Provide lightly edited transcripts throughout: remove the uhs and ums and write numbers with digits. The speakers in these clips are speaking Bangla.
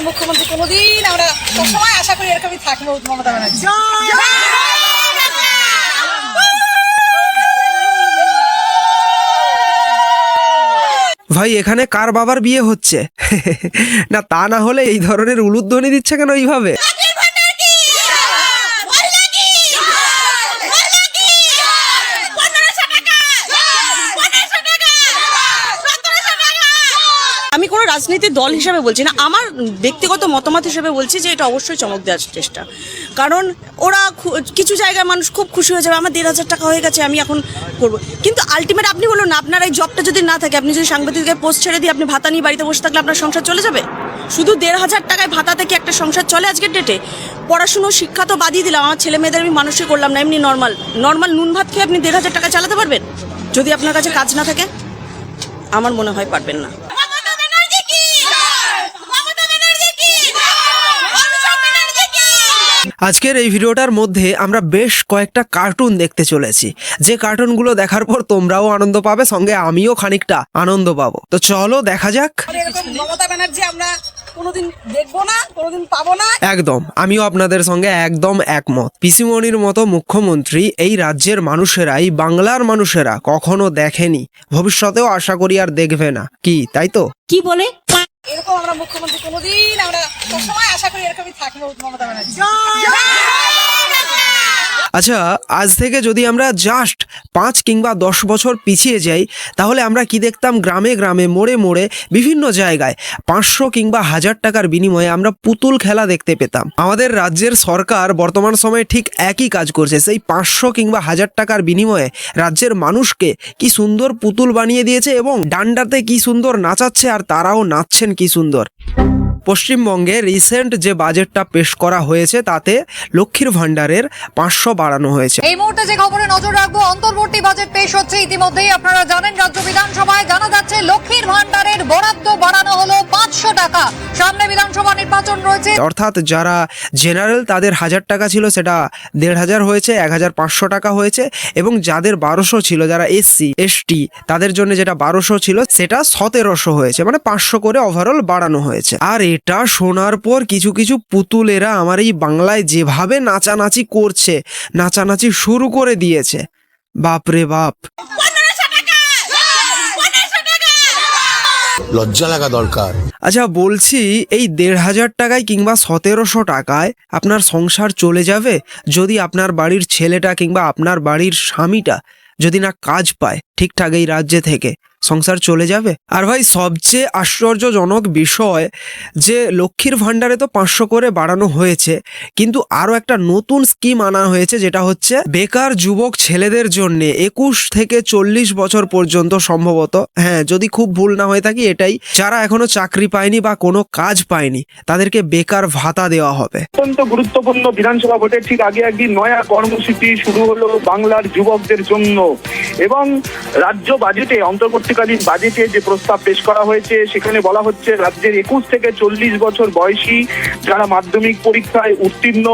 মুখ্যমন্ত্রী কোনোদিন আমরা সবসময় আশা করি এরকমই থাকবো মমতা ব্যানার্জি। ভাই এখানে কার বাবার বিয়ে হচ্ছে? না তা না হলে এই ধরনের উলুধ্বনি দিচ্ছে কেন এইভাবে? আমি কোনো রাজনীতির দল হিসাবে বলছি না, আমার ব্যক্তিগত মতামত হিসেবে বলছি যে এটা অবশ্যই চমক দেওয়ার চেষ্টা। কারণ ওরা কিছু জায়গায় মানুষ খুব খুশি হয়ে যাবে, আমার 1,500 টাকা হয়ে গেছে আমি এখন করবো, কিন্তু আলটিমেট আপনি বলুন না, আপনার এই জবটা যদি না থাকে, আপনি যদি সাংবাদিকের পোস্ট ছেড়ে দিয়ে আপনি ভাতা নিয়ে বাড়িতে বসে থাকলে আপনার সংসার চলে যাবে? শুধু 1,500 টাকায় ভাতা থেকে একটা সংসার চলে আজকের ডেটে? পড়াশুনো শিক্ষা তো বাদই দিলাম, আমার ছেলে মেয়েদের আমি মানুষই করলাম না, এমনি নর্মাল নুন ভাত খেয়ে আপনি 1,500 টাকা চালাতে পারবেন? যদি আপনার কাছে কাজ না থাকে আমার মনে হয় পারবেন না। আজকের এই ভিডিওটার মধ্যে আমরা বেশ কয়েকটা কার্টুন দেখতে চলেছি, যে কার্টুনগুলো দেখার পর তোমরাও আনন্দ পাবে, সঙ্গে আমিও খানিকটা আনন্দ পাবো। তো চলো দেখা যাক। এরকম মমতা ব্যানার্জি আমরা কোনোদিন দেখবো না, কোনোদিন পাবো না। একদম, আমিও আপনাদের সঙ্গে একদম একমত। পিসিমণির মতো মুখ্যমন্ত্রী এই রাজ্যের মানুষেরা, এই বাংলার মানুষেরা কখনো দেখেনি, ভবিষ্যতেও আশা করি আর দেখবে না। কি তাই তো? কি বলে এরকম আমরা মুখ্যমন্ত্রী কোনোদিন আমরা সবসময় আশা করি এরকমই থাকবো মমতা ব্যানার্জি। আচ্ছা, আজ থেকে যদি আমরা জাস্ট 5 কিংবা 10 বছর পিছিয়ে যাই, তাহলে আমরা কি দেখতাম? গ্রামে গ্রামে, মোড়ে মোড়ে, বিভিন্ন জায়গায় 500 কিংবা 1000 টাকার বিনিময়ে আমরা পুতুল খেলা দেখতে পেতাম। আমাদের রাজ্যের সরকার বর্তমান সময়ে ঠিক একই কাজ করছে। সেই 500 কিংবা 1000 টাকার বিনিময়ে রাজ্যের মানুষকে কি সুন্দর পুতুল বানিয়ে দিয়েছে এবং ডান্ডাতে কি সুন্দর নাচাচ্ছে, আর তারাও নাচছেন কি সুন্দর। পশ্চিমবঙ্গে রিসেন্ট যে বাজেটটা পেশ করা হয়েছে তাতে লক্ষ্মীর ভান্ডারের 500 বাড়ানো হয়েছে। এই মুহূর্তে যে খবরে নজর রাখবো, অন্তর্বর্তী বাজেট পেশ হচ্ছে। ইতিমধ্যেই আপনারা জানেন, রাজ্য বিধানসভায় জানা যাচ্ছে লক্ষ্মীর ভান্ডারের বরাদ্দ বাড়ানো হলো 500 টাকা। সামনে বিধানসভা নির্বাচন রয়েছে, অর্থাৎ যারা জেনারেল তাদের 1000 টাকা ছিল সেটা 1500 হয়েছে, 1500 টাকা হয়েছে, এবং যাদের 1200 ছিল, যারা এসসি এসটি, তাদের জন্য যেটা 1200 ছিল সেটা 1700 হয়েছে, মানে 500 করে ওভারঅল বাড়ানো হয়েছে। আর এটা শোনার পর কিছু কিছু পুতুলেরা আমার এই বাংলায় যেভাবে নাচানাচি করছে, নাচানাচি শুরু করে দিয়েছে, বাপরে বাপ। লজ্জা লাগা দরকার। আচ্ছা বলছি, এই 1500 টাকায় কিংবা 1700 টাকায় আপনার সংসার চলে যাবে যদি আপনার বাড়ির ছেলেটা কিংবা আপনার বাড়ির স্বামীটা যদি না কাজ পায় ঠিকঠাক এই রাজ্যে থেকে? সংসার চলে যাবে। আর ভাই সবচেয়ে আশ্চর্যজনক বিষয় যে লক্ষ্মীর ভান্ডারে তো 500 করে বাড়ানো হয়েছে, কিন্তু আরও একটা নতুন স্কিম আনা হয়েছে, যেটা হচ্ছে বেকার যুবক ছেলেদের জন্য 21 থেকে 40 বছর পর্যন্ত, সম্ভবত, হ্যাঁ যদি খুব ভুল না হয়ে থাকি এটাই, যারা এখনো চাকরি পায়নি বা কোনো কাজ পায়নি তাদেরকে বেকার ভাতা দেওয়া হবে। অত্যন্ত গুরুত্বপূর্ণ বিধানসভা ভোটের ঠিক আগে একদিন নয়া কর্মসূচি শুরু হলো বাংলার যুবকদের জন্য। এবং রাজ্য বাজেটে, অন্তর্বর্তীকালীন বাজেটে যে প্রস্তাব পেশ করা হয়েছে সেখানে বলা হচ্ছে রাজ্যের 21 থেকে 40 বছর বয়সী যারা মাধ্যমিক পরীক্ষায় উত্তীর্ণ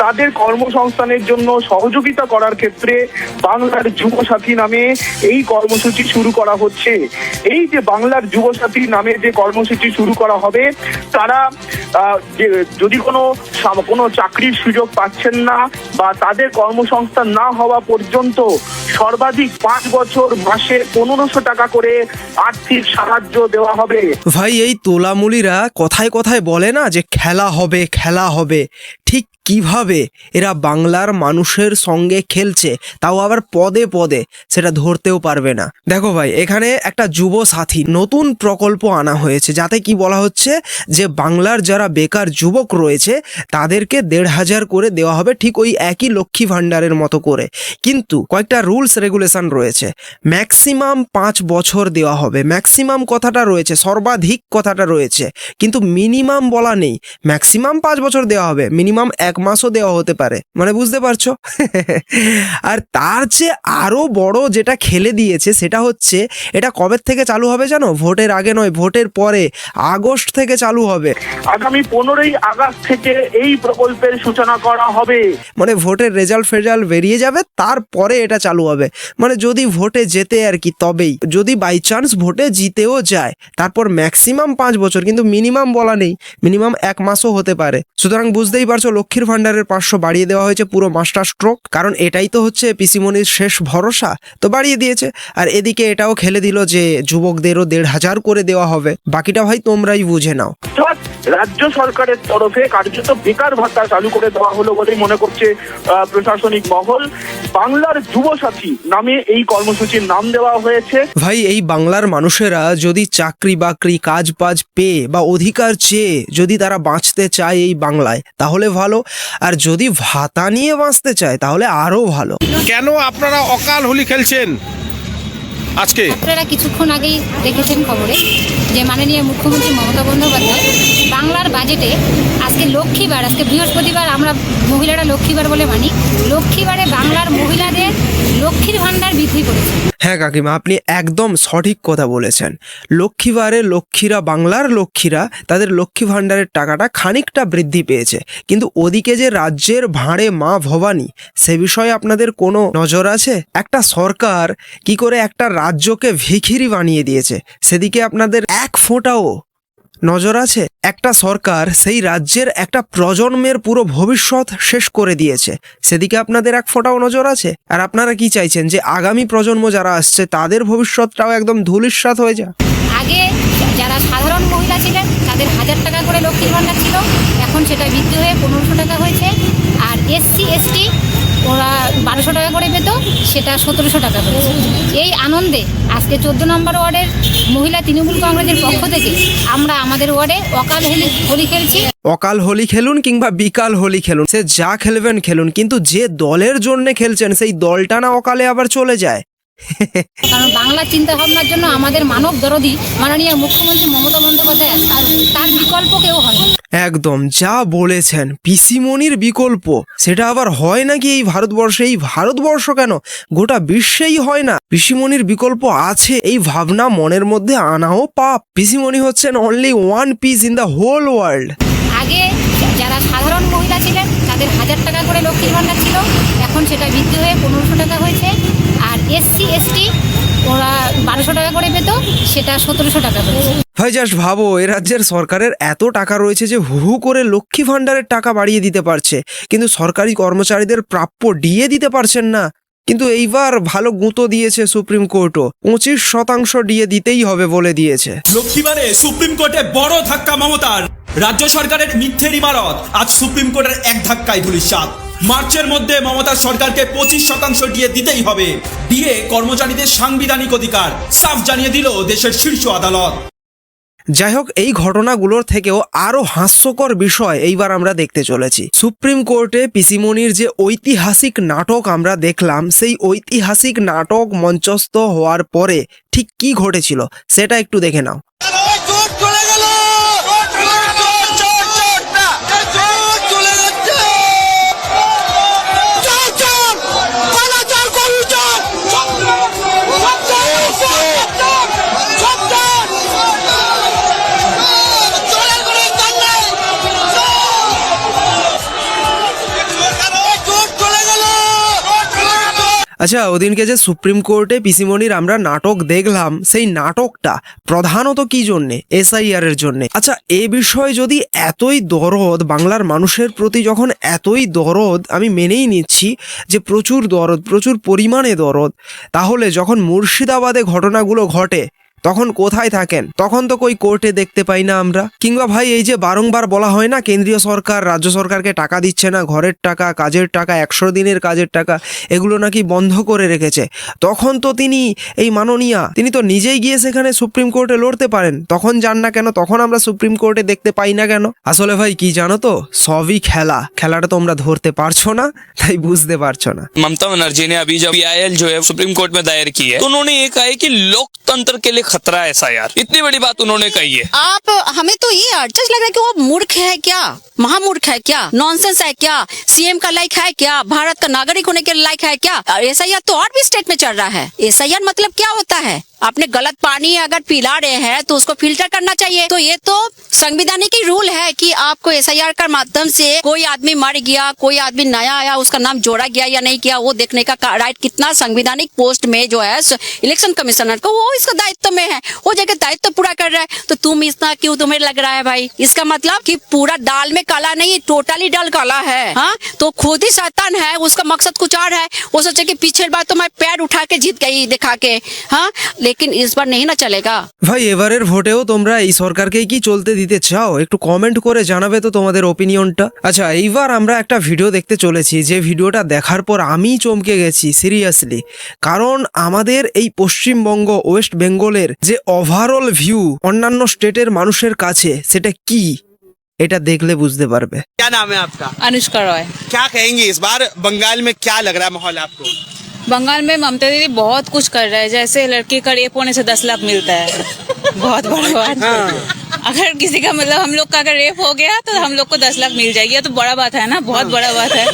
তাদের কর্মসংস্থানের জন্য সহযোগিতা করার ক্ষেত্রে বাংলার যুবসাথী নামে এই কর্মসূচি শুরু করা হচ্ছে। এই যে বাংলার যুবসাথী নামে যে কর্মসূচি শুরু করা হবে, তারা যদি কোনো চাকরির সুযোগ পাচ্ছেন না বা তাদের কর্মসংস্থান না হওয়া পর্যন্ত সর্বাধিক 5 বছর মাসে 1500 টাকা করে আর্থিক সাহায্য দেওয়া হবে। ভাই এই তোলামুলিরা কথায় কথায় বলে না যে খেলা হবে খেলা হবে, ঠিক কিভাবে এরা বাংলার মানুষের সঙ্গে খেলছে, তাও আবার পদে পদে, সেটা ধরতেও পারবে না। দেখো ভাই, এখানে একটা যুব সাথী নতুন প্রকল্প আনা হয়েছে, যাতে কি বলা হচ্ছে যে বাংলার যারা বেকার যুবক রয়েছে তাদেরকে 1500 করে দেওয়া হবে, ঠিক ওই একই লক্ষ্মী ভান্ডারের মতো করে। কিন্তু কয়েকটা রুলস রেগুলেশন রয়েছে। ম্যাক্সিমাম 5 বছর দেওয়া হবে, ম্যাক্সিমাম কথাটা রয়েছে, সর্বাধিক কথাটা রয়েছে, কিন্তু মিনিমাম বলা নেই। ম্যাক্সিমাম 5 বছর দেওয়া হবে, মিনিমাম মিনিমাম 1 মাসও দেওয়া হতে পারে, মানে বুঝতে পারছো। আর তার চেয়ে আরো বড় যেটা খেলে দিয়েছে সেটা হচ্ছে এটা কবে থেকে চালু হবে জানো? ভোটের আগে নয়, ভোটের পরে, আগস্ট থেকে চালু হবে। আগামী 15ই আগস্ট থেকে এই প্রকল্পের সূচনা করা হবে। মানে ভোটের রেজাল্ট বেরিয়ে যাবে, তারপরে এটা চালু হবে। মানে যদি ভোটে জেতে আর কি, তবেই। যদি বাই চান্স ভোটে জিতেও যায়, তারপর ম্যাক্সিমাম 5 বছর, কিন্তু মিনিমাম বলা নেই, মিনিমাম 1 মাসও হতে পারে। সুতরাং বুঝতেই পারছো লক্ষ্মীর ভান্ডারের 500 বাড়িয়ে দেওয়া হয়েছে পুরো মাস্টার স্ট্রোক, কারণ এটাই তো হচ্ছে পিসিমণির শেষ ভরসা, তো বাড়িয়ে দিয়েছে। আর এদিকে এটাও খেলে দিল যে যুবকদেরও 1,500 করে দেওয়া হবে, বাকিটা ভাই তোমরাই বুঝে নাও। রাজ্য সরকারের তরফে কার্যত বেকার ভাতা চালু করে দেওয়া হলো বলেই মনে করছে প্রশাসনিক মহল। বাংলার যুবসাথী নামে এই কর্মসূচির নাম দেওয়া হয়েছে। ভাই এই বাংলার মানুষেরা যদি চাকরি বাকরি কাজ পাজ পেয়ে বা অধিকার চেয়ে যদি তারা বাঁচতে চায় এই বাংলায়, তাহলে ভালো। আর যদি ভাতা নিয়ে বাঁচতে চায় তাহলে আরো ভালো। কেন আপনারা অকাল হোলি খেলছেন আজকে? আপনারা কিছুক্ষণ আগেই দেখেছেন খবরে যে মাননীয় মুখ্যমন্ত্রী মমতা বন্দ্যোপাধ্যায় বাংলার বাজেটে আজকে লক্ষ্মীবার, আজকে বৃহস্পতিবার, আমরা মহিলারা লক্ষ্মীবার বলে মানি, লক্ষ্মীবারে বাংলার মহিলাদের লক্ষ্মীর ভাণ্ডার বৃদ্ধি করেছে। হ্যাঁ কাকিমা, আপনি একদম সঠিক কথা বলেছেন। লক্ষ্মীবারে লক্ষ্মীরা, বাংলার লক্ষ্মীরা তাদের লক্ষ্মী ভাণ্ডারের টাকাটা খানিকটা বৃদ্ধি পেয়েছে, কিন্তু ওদিকে যে রাজ্যের ভাঁড়ে মা ভবানী, সে বিষয়ে আপনাদের কোনো নজর আছে? একটা সরকার কি করে একটা রাজ্যকে ভিখিরি বানিয়ে দিয়েছে, সেদিকে আপনাদের এক ফোঁটাও নজর আছে? একটা সরকার সেই রাজ্যের একটা প্রজন্মের পুরো ভবিষ্যৎ শেষ করে দিয়েছে, সেদিকে আপনাদের এক ফোঁটাও নজর আছে? আর আপনারা কি চাইছেন যে আগামী প্রজন্ম যারা আসছে তাদের ভবিষ্যৎটাও একদম ধূলিসাৎ হয়ে যায়? আগে যারা সাধারণ মহিলা ছিলেন তাদের 1000 টাকা করে লক্ষ্মীর ভাণ্ডার ছিল, এখন সেটা বৃদ্ধি হয়ে 1500 টাকা হয়েছে। আর এসসি এসটি ওরা 1200 টাকা করে পেত, সেটা 1700 টাকা করেছে। এই আনন্দে আজকে 14 নম্বর ওয়ার্ডের মহিলা তৃণমূল কংগ্রেসের পক্ষ থেকে আমরা আমাদের ওয়ার্ডে অকাল হোলি খেলছি। অকাল হোলি খেলুন কিংবা বিকাল হোলি খেলুন, সে যা খেলবেন খেলুন, কিন্তু যে দলের জন্য খেলছেন সেই দলটা না অকালে আবার চলে যায়। কারণ বাংলার চিন্তা ভাবনার জন্য আমাদের মানব দরদি মাননীয় মুখ্যমন্ত্রী মমতা বন্দ্যোপাধ্যায়, আর তার বিকল্প কেউ হয় না। একদম যা বলেছেন, পিসিমণির বিকল্প সেটা আবার হয় নাকি এই ভারতবর্ষে? এই ভারতবর্ষ কেন, গোটা বিশ্বেই হয় না। পিসিমণির বিকল্প আছে, এই ভাবনা মনের মধ্যে আনাও পাপ। পিসিমণি হচ্ছেন only one piece in the whole world. আগে যারা সাধারণ মহিলা ছিলেন তাদের 1000 টাকা করে লক্ষ্মীর ভাণ্ডার ছিল, এখন সেটা বৃদ্ধি হয়ে 1500 টাকা হয়েছে। আর এসসি এসটি ওরা 1200 টাকা করে পেত, সেটা 1700 টাকা করেছে। ভাই জাস্ট ভাবো, এ রাজ্যের সরকারের এত টাকা রয়েছে যে হু করে লক্ষ্মী ভাণ্ডারের টাকা বাড়িয়ে দিতে পারছে, কিন্তু সরকারি কর্মচারীদের প্রাপ্য ডিএ দিতে পারছেন না। কিন্তু এইবার ভালো গুঁতো দিয়েছে সুপ্রিম কোর্টও, 25% ডিএ দিতেই হবে বলে দিয়েছে। লক্ষ্মীবারে সুপ্রিম কোর্টে বড় ধাক্কা মমতার। রাজ্য সরকারের মিথ্যের ইমারত আজ সুপ্রিম কোর্টের এক ধাক্কায় ধূলিসাৎ। মার্চের মধ্যে মমতার সরকারকে 25% ডিএ দিতেই হবে। ডিএ কর্মচারীদের সাংবিধানিক অধিকার, সাফ জানিয়ে দিল দেশের শীর্ষ আদালত। যাই হোক, এই ঘটনাগুলোর থেকেও আরো হাস্যকর বিষয় এইবার আমরা দেখতে চলেছি। সুপ্রিম কোর্টে পিসিমণির যে ঐতিহাসিক নাটক আমরা দেখলাম, সেই ঐতিহাসিক নাটক মঞ্চস্থ হওয়ার পরে ঠিক কি ঘটেছিল সেটা একটু দেখে নাও। আচ্ছা, ওদিনকে যে সুপ্রিম কোর্টে পিসিমণির আমরা নাটক দেখলাম, সেই নাটকটা প্রধানত কি জন্যে? এসআইআর এর জন্য। আচ্ছা, এ বিষয়ে যদি এতই দরদ বাংলার মানুষের প্রতি, যখন এতই দরদ, আমি মেনেই নিচ্ছি যে প্রচুর দরদ, প্রচুর পরিমাণে দরদ, তাহলে যখন মুর্শিদাবাদে ঘটনাগুলো ঘটে তখন কোথায় থাকেন? তখন তো কই কোর্টে দেখতে পাই না আমরা। কিংবা ভাই এই যে বারংবার বলা হয় না কেন্দ্রীয় সরকার রাজ্য সরকারকে টাকা দিচ্ছে না, ঘরের টাকা, কাজের টাকা, 100 দিনের কাজের টাকা, এগুলো নাকি বন্ধ করে রেখেছে, তখন তো তিনি এই মাননীয়া তিনি তো নিজেই গিয়ে সেখানে সুপ্রিম কোর্টে লড়তে পারেন, তখন যান না কেন? তখন আমরা সুপ্রিম কোর্টে দেখতে পাই না কেন? আসলে ভাই কি জানো তো, সবই খেলাটা তোমরা ধরতে পারছো না, তাই বুঝতে পারছো না। ममता बनर्जी ने अभी जब PIL जो है सुप्रीम कोर्ट में दायर की है, तो उन्होंने ये कहा है कि लोकतंत्र के लिए खतरा है एसआईआर। इतनी बड़ी बात उन्होंने कही है। आप हमें तो ये अड़चन लग रहा है कि वो मूर्ख है क्या, महामूर्ख है क्या, नॉनसेंस है क्या, सीएम का लायक है क्या, भारत का नागरिक होने के लायक है क्या? एसआईआर तो और भी स्टेट में चल रहा है। एसआईआर मतलब क्या होता है? आपने गलत पानी अगर पिला रहे हैं तो उसको फिल्टर करना चाहिए। तो ये तो संवैधानिक ही रूल है कि आपको एसआईआर का माध्यम से कोई आदमी मर गया, कोई आदमी नया आया, उसका नाम जोड़ा गया या नहीं किया, वो देखने का राइट कितना संवैधानिक पोस्ट में जो है इलेक्शन कमिश्नर को, वो इसका दायित्व में है, वो जगह दायित्व पूरा कर रहा है। तो तुम इतना क्यों तुम्हें लग रहा है भाई? इसका मतलब कि पूरा दाल में काला नहीं, टोटली दाल काला है। हाँ, तो खुद ही शैतान है, उसका मकसद कुछ और है। वो सोचे कि पिछले बार तो मैं पैर उठा के जीत गई दिखा के, हाँ, लेकिन इस बार नहीं ना चलेगा। ভাই এবারের ভোটেও তোমরা এই সরকারকেই কি চলতে দিতে চাও? একটু কমেন্ট করে জানাবে তো তোমাদের ওপিনিয়নটা। আচ্ছা, এইবার আমরা একটা ভিডিও দেখতে চলেছি, যে ভিডিওটা দেখার পর আমি চমকে গেছি সিরিয়াসলি। কারণ আমাদের এই পশ্চিমবঙ্গ, ওয়েস্ট বেঙ্গলের যে ওভারঅল ভিউ অন্যান্য স্টেটের মানুষের কাছে সেটা কি, এটা দেখলে বুঝতে পারবে। क्या नाम है आपका? अनुष्का रॉय। क्या कहेंगे इस बार बंगाल में क्या लग रहा है माहौल आपको? बंगाल में ममता दीदी बहुत कुछ कर रहे हैं। जैसे लड़की का रेप होने से 10 लाख मिलता है, बहुत बड़ा बात। अगर किसी का मतलब हम लोग का अगर रेप हो गया तो हम लोग को 10 लाख मिल जाएगी, ये तो बड़ा बात है ना, बहुत बड़ा बात है।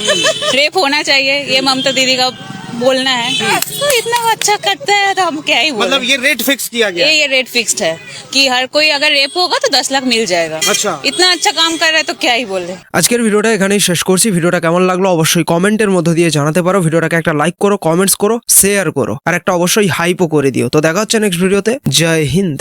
रेप होना चाहिए, ये ममता दीदी का बोलना है। तो इतना अच्छा करता है तो हम क्या ही बोलें। मतलब ये रेट फिक्स किया गया? ये रेट फिक्स्ड है कि हर कोई अगर रेप होगा तो 10 लाख मिल जाएगा। अच्छा, इतना अच्छा काम कर रहा है तो क्या ही बोले। আজকের ভিডিওটা এখানেই শেষ করছি। ভিডিওটা কেমন লাগলো অবশ্যই কমেন্টের মধ্য দিয়ে জানাতে পারো। ভিডিওটাকে একটা লাইক করো, কমেন্টস করো, শেয়ার করো, আর একটা অবশ্যই হাইপও করে দিও। তো দেখা হচ্ছে নেক্সট ভিডিওতে। জয় হিন্দ।